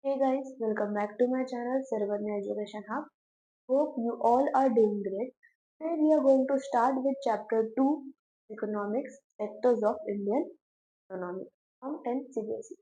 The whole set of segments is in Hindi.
Hey guys, welcome back to my channel Sarvanya Education Hub. Hope you all are doing great. Today we are going to start with chapter 2 Economics Sectors of Indian Economy from 10th CBSE.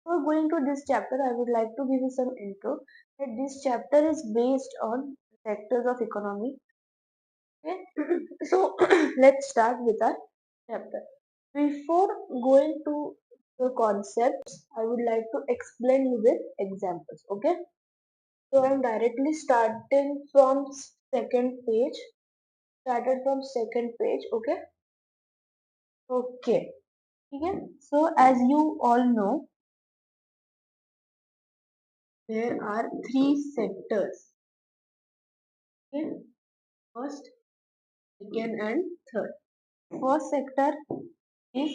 Before going to this chapter, I would like to give you some intro that this chapter is based on sectors of economy. Okay? So let's start with our chapter. Before going to the concepts, I would like to explain you with examples. Okay? So I'm directly starting from second page. Started from second page. Okay. Okay. Okay. So as you all know, there are three sectors. Okay. First, second, and third. First sector is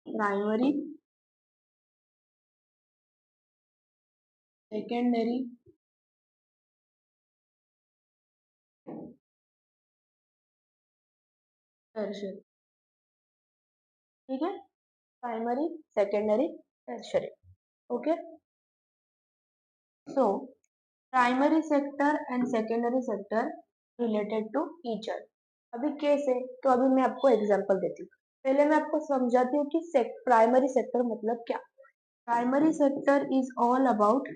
primary, secondary, tertiary. ठीक है. Primary, secondary, tertiary. Okay. So primary sector and secondary sector related to each other. अभी कैसे, तो अभी मैं आपको एग्जांपल देती हूँ. पहले मैं आपको समझाती हूँ कि प्राइमरी सेक्टर मतलब क्या. Primary sector is all about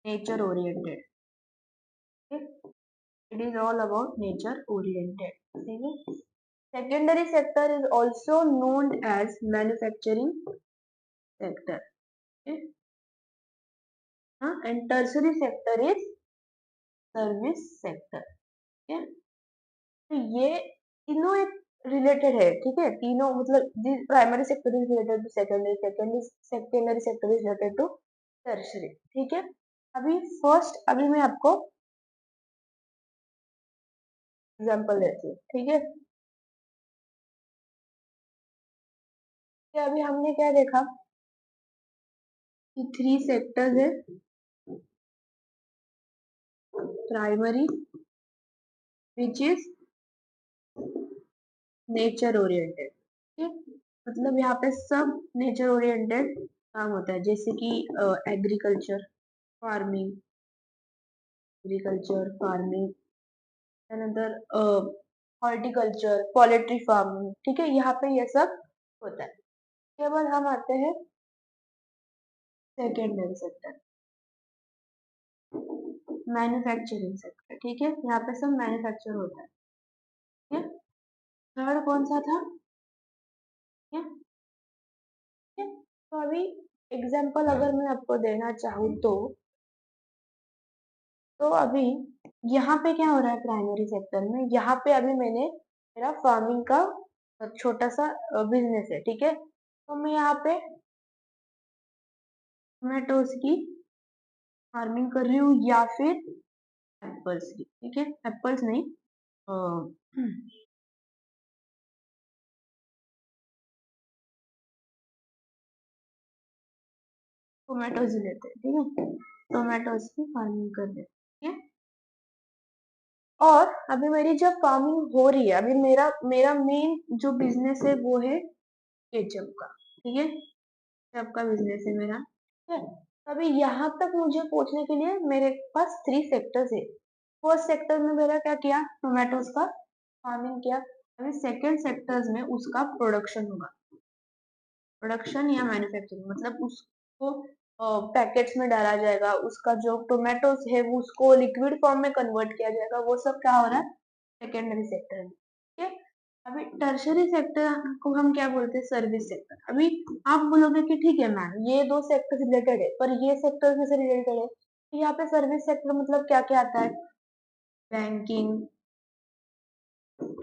nature oriented. It is all about nature oriented. ठीक है. Secondary sector is also known as manufacturing sector. And tertiary sector is service sector. ठीक है. तो ये तीनों एक रिलेटेड है. ठीक है. तीनों मतलब primary sector is related to secondary, secondary sector is related to tertiary. ठीक है. अभी मैं आपको एग्जांपल देती हूँ. ठीक है. तो अभी हमने क्या देखा कि थ्री सेक्टर्स है. Primary which is nature oriented. ठीक है. मतलब यहाँ पे सब नेचर ओरिएंटेड काम होता है, जैसे कि agriculture, farming, another horticulture, poultry farming. ठीक है. यहाँ पे ये सब होता है. केवल हम आते हैं सेकेंडरी सेक्टर, मैन्युफैक्चरिंग सेक्टर. ठीक है. यहाँ पे सब मैन्युफैक्चर होता है. ठीक है. थर्ड कौन सा था? ठीक है. तो अभी एग्जांपल अगर मैं आपको देना चाहूँ तो अभी यहाँ पे क्या हो रहा है प्राइमरी सेक्टर में. यहाँ पे अभी मेरा फार्मिंग का छोटा सा बिजनेस है. ठीक है. तो मैं यहाँ पे टोमेटोज की फार्मिंग कर रही हूँ या फिर एप्पल्स की. ठीक है. एप्पल्स नहीं, टोमेटोज लेते हैं. ठीक है. टोमेटोज की फार्मिंग कर रहे हैं. ठीक है. और अभी मेरी जब फार्मिंग हो रही है, अभी मेरा मेरा मेन जो बिजनेस है वो है केचप का. ठीक है. केचप का बिजनेस है मेरा. ठीक है. अभी यहाँ तक मुझे पहुंचने के लिए मेरे पास थ्री सेक्टर्स है. फर्स्ट सेक्टर में मेरा क्या किया, टोमेटोज का फार्मिंग किया. अभी सेकंड सेक्टर्स में उसका प्रोडक्शन होगा. प्रोडक्शन या मैन्युफैक्चरिंग मतलब उसको पैकेट्स में डाला जाएगा, उसका जो टोमेटोज है वो उसको लिक्विड फॉर्म में कन्वर्ट किया जाएगा. वो सब क्या हो रहा है सेकेंडरी सेक्टर में. ठीक है. अभी टर्शरी सेक्टर को हम क्या बोलते हैं, सर्विस सेक्टर. अभी आप बोलोगे कि ठीक है मैम, ये दो सेक्टर रिलेटेड है, पर ये सेक्टर से रिलेटेड है. तो यहाँ पे सर्विस सेक्टर मतलब क्या क्या आता है, बैंकिंग,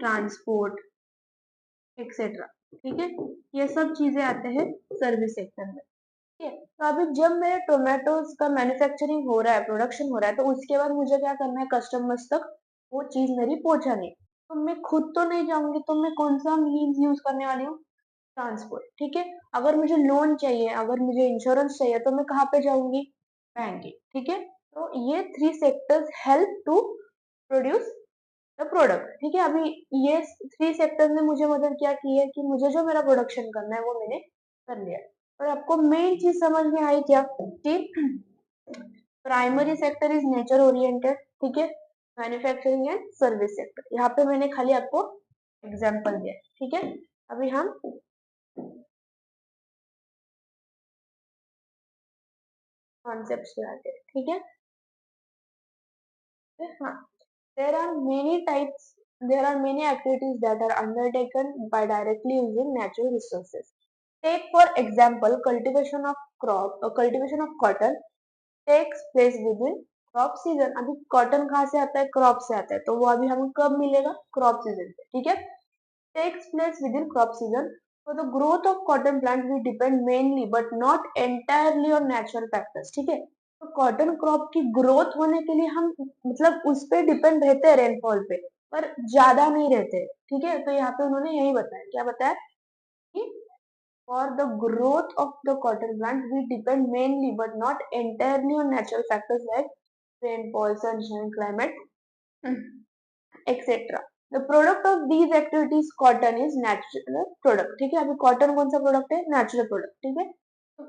ट्रांसपोर्ट, एक्सेट्रा. ठीक है. ये सब चीजें आते हैं सर्विस सेक्टर में. ठीक है. तो अभी जब मेरे टोमेटोज का मैन्युफैक्चरिंग हो रहा है, प्रोडक्शन हो रहा है, तो उसके बाद मुझे क्या करना है, कस्टमर्स तक वो चीज मेरी पहुंचानी. तो मैं खुद तो नहीं जाऊंगी, तो मैं कौन सा मीन्स यूज करने वाली हूँ, ट्रांसपोर्ट. ठीक है. अगर मुझे लोन चाहिए, अगर मुझे इंश्योरेंस चाहिए, तो मैं कहाँ पे जाऊंगी, बैंकिंग. ठीक है. तो ये three sectors help to produce the product. ठीक है. अभी ये थ्री सेक्टर्स ने मुझे मदद क्या की है कि मुझे जो मेरा प्रोडक्शन करना है वो मैंने कर लिया. और आपको मेन चीज समझ में आई क्या कि primary sector is nature oriented, ठीक है, मैन्युफैक्चरिंग एंड सर्विस सेक्टर। यहाँ पे मैंने खाली आपको एग्जांपल दिया, ठीक है। अभी हम कॉन्सेप्ट पे आते हैं, ठीक है। हाँ, there are many types, there are many activities that are undertaken by directly using natural resources. Take for example cultivation of cultivation of cotton takes place within crop season. अभी कॉटन कहाँ से आता है, क्रॉप से आता है, तो वो अभी हमें कब मिलेगा, क्रॉप सीजन पे, ठीक है। Takes place within crop season. For the growth of cotton plant we depend mainly but not entirely on natural factors, ठीक है। तो कॉटन क्रॉप की ग्रोथ होने के लिए हम मतलब उस पे डिपेंड रहते हैं, रेनफॉल पे, पर ज्यादा नहीं रहते, ठीक है। तो यहाँ पे उन्होंने यही बताया, क्या बताया कि for the growth of the cotton plant, we depend mainly but not entirely on natural factors like rainfall, sunshine, climate, etc. The product of these activities, cotton is natural product, ठीक है। अभी कॉटन कौन सा प्रोडक्ट है, नेचुरल प्रोडक्ट, ठीक है। तो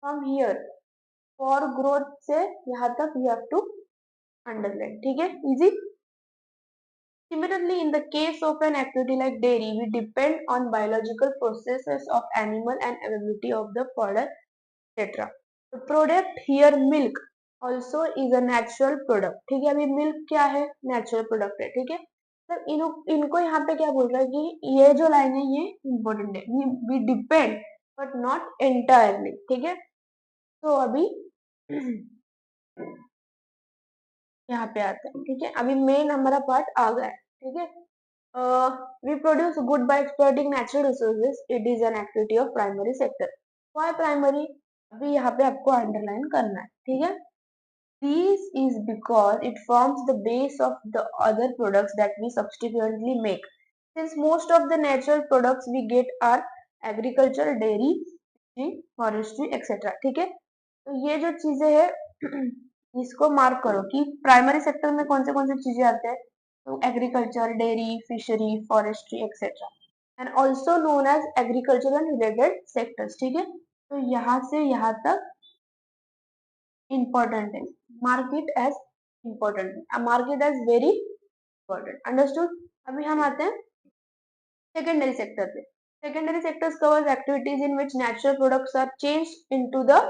फ्रॉम हियर फॉर ग्रोथ से यहाँ तक यू हैव टू अंडरलाइन, ठीक है, easy. Similarly, in the case of an activity like dairy, we depend on biological processes of animal and availability of the product, etc. The product here milk also is a natural product, ठीक है। अभी मिल्क क्या है, नेचुरल प्रोडक्ट है, ठीक है। तो इनको यहाँ पे क्या बोल रहा है कि ये जो लाइन है ये इंपॉर्टेंट है, we depend but not entirely, ठीक है। तो अभी यहाँ पे आता है, ठीक है। अभी मेन हमारा पार्ट आ गया है, ठीक है। We produce good by exploiting natural resources. It is an activity of primary sector. Why primary? अभी यहाँ पे आपको अंडरलाइन करना है, ठीक है। This is because it forms the base of the other products that we subsequently make. Since most of the natural products we get are agriculture, dairy, forestry, etc. ठीक है। तो ये जो चीजें है इसको मार्क करो कि प्राइमरी सेक्टर में कौन से चीजें आते हैं। तो agriculture, dairy, fishery, forestry etcetera, and also known as agriculture and related sectors, ठीक है। तो यहाँ से यहाँ तक इंपॉर्टेंट है, mark it as important, mark it as very important, understood. अभी हम आते हैं सेकेंडरी सेक्टर पे। Secondary sectors covers activities in which natural products are change into the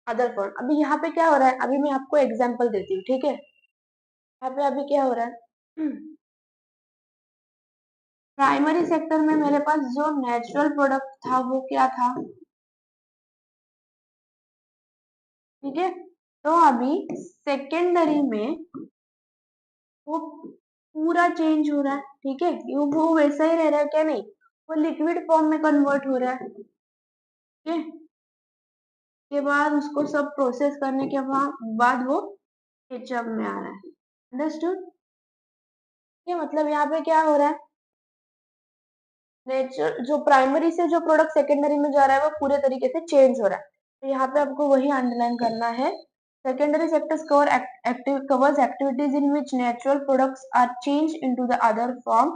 other form. अभी यहाँ पे क्या हो रहा है, अभी मैं आपको एग्जांपल देती हूँ, ठीक है। यहाँ पे अभी क्या हो रहा है, प्राइमरी सेक्टर में मेरे पास जो नेचुरल प्रोडक्ट था वो क्या था, ठीक है। तो अभी सेकेंडरी में वो पूरा चेंज हो रहा है, ठीक है। वो वैसा ही रह रहा है क्या, नहीं, वो लिक्विड फॉर्म में कन्वर्ट हो रहा है, ठीक है। के बाद उसको सब प्रोसेस करने के बाद वो केचप में आ रहा है, अंडरस्टूड। ये मतलब यहाँ पे क्या हो रहा है, नेचर जो प्राइमरी से जो प्रोडक्ट सेकेंडरी में जा रहा है वो पूरे तरीके से चेंज हो रहा है। तो यहाँ पे आपको वही अंडरलाइन करना है। Secondary sectors covers activities in which natural products are changed into the other form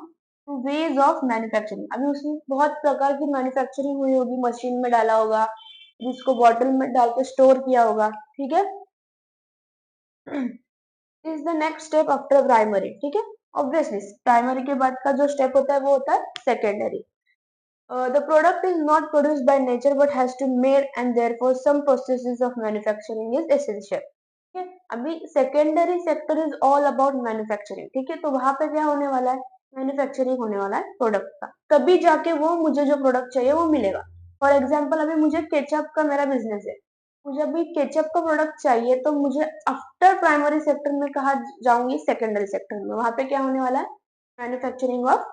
to ways of manufacturing। अभी उसमें बहुत प्रकार की मैन्युफैक्चरिंग हुई होगी, मशीन में डाला होगा, जिसको बॉटल में डाल के स्टोर किया होगा, ठीक है। Is the next step after primary, ठीक है। ऑब्वियसली प्राइमरी के बाद का जो स्टेप होता है वो होता है secondary. The product is not produced by nature but has to made and therefore some processes of manufacturing is essential, ठीक है। अभी secondary sector is all about manufacturing, ठीक है। तो वहां पे क्या होने वाला है, मैन्युफैक्चरिंग होने वाला है प्रोडक्ट का, तभी जाके वो मुझे जो प्रोडक्ट चाहिए वो मिलेगा। फॉर एग्जाम्पल अभी मुझे केचप का मेरा बिजनेस है, मुझे अभी केचप का प्रोडक्ट चाहिए, तो मुझे आफ्टर प्राइमरी सेक्टर में कहा जाऊंगी, सेकेंडरी सेक्टर में। वहां पे क्या होने वाला है, मैन्युफैक्चरिंग ऑफ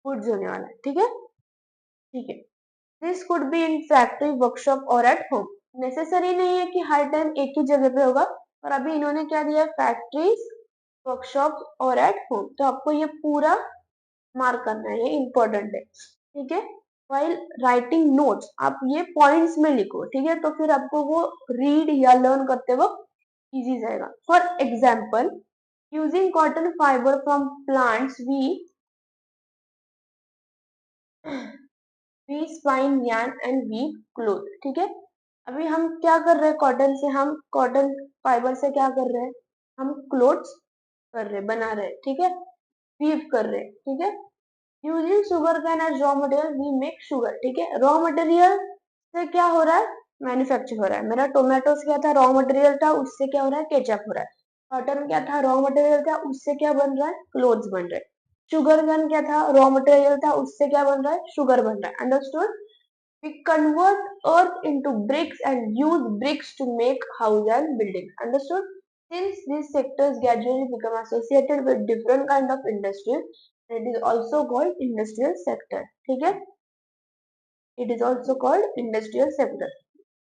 गुड्स होने वाला है, ठीक है, ठीक है। This could be in factory, workshop और एट होम। नेसेसरी नहीं है कि हर टाइम एक ही जगह पे होगा, और अभी इन्होंने क्या दिया, फैक्ट्रीज, वर्कशॉप और एट होम। तो आपको ये पूरा मार्क करना है, ये इंपॉर्टेंट है, ठीक है। वाइल राइटिंग नोट्स आप ये पॉइंट्स में लिखो, ठीक है, तो फिर आपको वो रीड या लर्न करते वक्त इजी जाएगा। For example using cotton fibre from plants we spin yarn and weave cloth, ठीक है। अभी हम क्या कर रहे हैं, कॉटन से, हम कॉटन फाइबर से क्या कर रहे हैं, हम क्लोथ्स कर रहे हैं, बना रहे हैं, ठीक है, वीव कर रहे हैं, ठीक है। Using sugar cane as raw material we make sugar, ठीक है। रॉ मटेरियल से क्या हो रहा है, मैन्युफैक्चर हो रहा है। मेरा टोमेटो से क्या था, रॉ मटेरियल था, उससे क्या हो रहा है, केचप हो रहा है। कॉटन क्या था, रॉ मटेरियल था, उससे क्या बन रहा है, क्लोथ्स बन रहे हैं। शुगर कैन क्या था, रॉ मटेरियल था, उससे क्या बन रहा है, शुगर बन रहा है। Understood. We convert earth into bricks and use bricks to make house and building. Understood? Since these sectors gradually become associated with different kind of industries, it is also called industrial sector. ठीक है? It is also called industrial sector.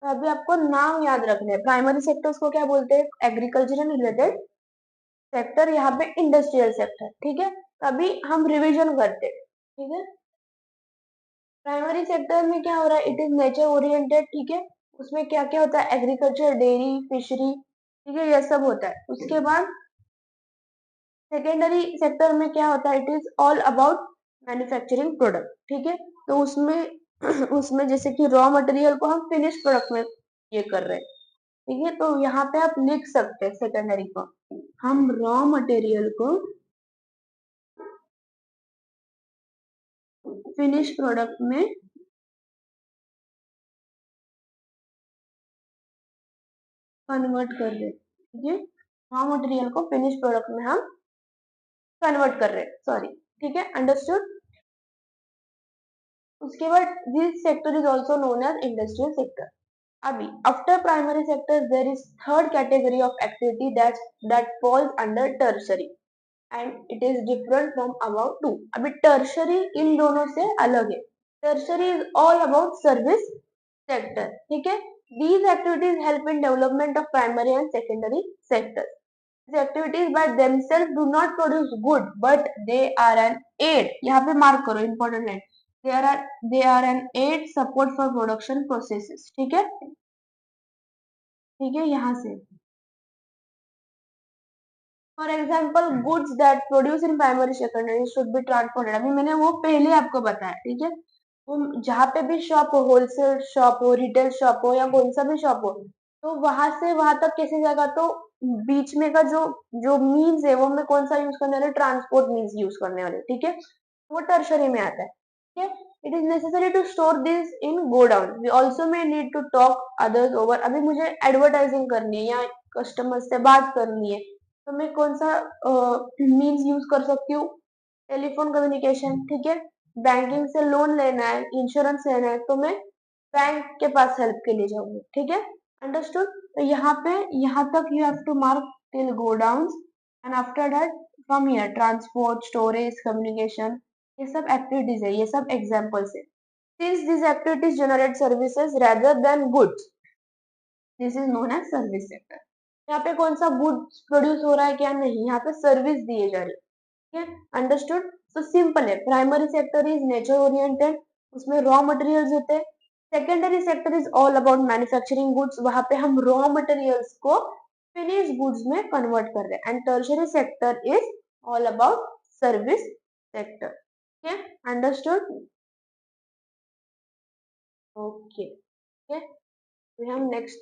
तो अभी आपको नाम याद रखने हैं। प्राइमरी सेक्टर्स को क्या बोलते हैं, एग्रीकल्चर रिलेटेड सेक्टर, यहाँ पे इंडस्ट्रियल सेक्टर, ठीक है। तो अभी हम रिविजन करते हैं, ठीक है। प्राइमरी सेक्टर में क्या हो रहा है, इट इज नेचर ओरिएंटेड, ठीक है। उसमें क्या क्या होता है, एग्रीकल्चर, डेयरी, फिशरी, ठीक है, यह सब होता है। उसके बाद सेकेंडरी सेक्टर में क्या होता है, it is all about manufacturing product, ठीक है। तो उसमें उसमें जैसे कि रॉ मटेरियल को हम फिनिश प्रोडक्ट में ये कर रहे हैं, ठीक है। तो यहाँ पे आप लिख सकते हैं सेकेंडरी को, हम रॉ मटेरियल को फिनिश प्रोडक्ट में कन्वर्ट कर रहे हैं, ठीक है। रॉ मटेरियल को फिनिश प्रोडक्ट में हम कन्वर्ट कर रहे हैं, सॉरी, ठीक है, अंडरस्टूड। उसके बाद this sector is also known as industrial sector. अभी after primary sector there is third category of activity that falls under tertiary and it is different from about two. अभी टर्शरी इन दोनों से अलग है। Tertiary is all about service sector, ठीक है। These activities help in development of primary and secondary sector. These activities by themselves do not produce good, but they are an aid. यहाँ पे मार्क करो, important line. they are an aid support for production processes, ठीक है, ठीक है, यहाँ से। For example goods that produce in primary secondary should be transported, अभी मैंने वो पहले आपको बताया, ठीक है। वो जहाँ पे भी शॉप हो, होलसेल शॉप हो, रिटेल शॉप हो, या कौन सा भी शॉप हो, तो वहां से वहां तक कैसे जाएगा, तो बीच में का जो जो मीन्स है वो मैं कौन सा यूज करने वाले, ट्रांसपोर्ट मीन्स यूज करने वाले, ठीक है। वो टर्शरी में आता है, ठीक है। It is necessary to store this in godown, we also may need to talk others over. अभी मुझे एडवर्टाइजिंग करनी है या कस्टमर से बात करनी है, तो मैं कौन सा मीन्स यूज कर सकती हूँ, टेलीफोन कम्युनिकेशन, ठीक है। बैंकिंग से लोन लेना है, इंश्योरेंस लेना है, तो मैं बैंक के पास हेल्प के लिए जाऊंगी, ठीक है, अंडरस्टूड। तो यहाँ पे, यहाँ तक you have to mark till godown, and after that from here transport, storage, communication, ये सब एक्टिविटीज है, ये सब एग्जाम्पल्स है। Since this activities generate services rather than goods, this is known as service sector. यहाँ पे कौन सा गुड्स प्रोड्यूस हो रहा है क्या, नहीं, यहाँ पे सर्विस दिए जा रही है, ठीक है, अंडरस्टूड। तो सिंपल है, primary sector is nature oriented, उसमें रॉ मटेरियल्स होते हैं। Secondary sector is all about manufacturing goods, वहां पे हम रॉ मटेरियल्स को फिनिश गुड्स में कन्वर्ट कर रहे हैं। And tertiary sector is all about service sector, ठीक है, अंडरस्टूड, ओके, ठीक है। हम नेक्स्ट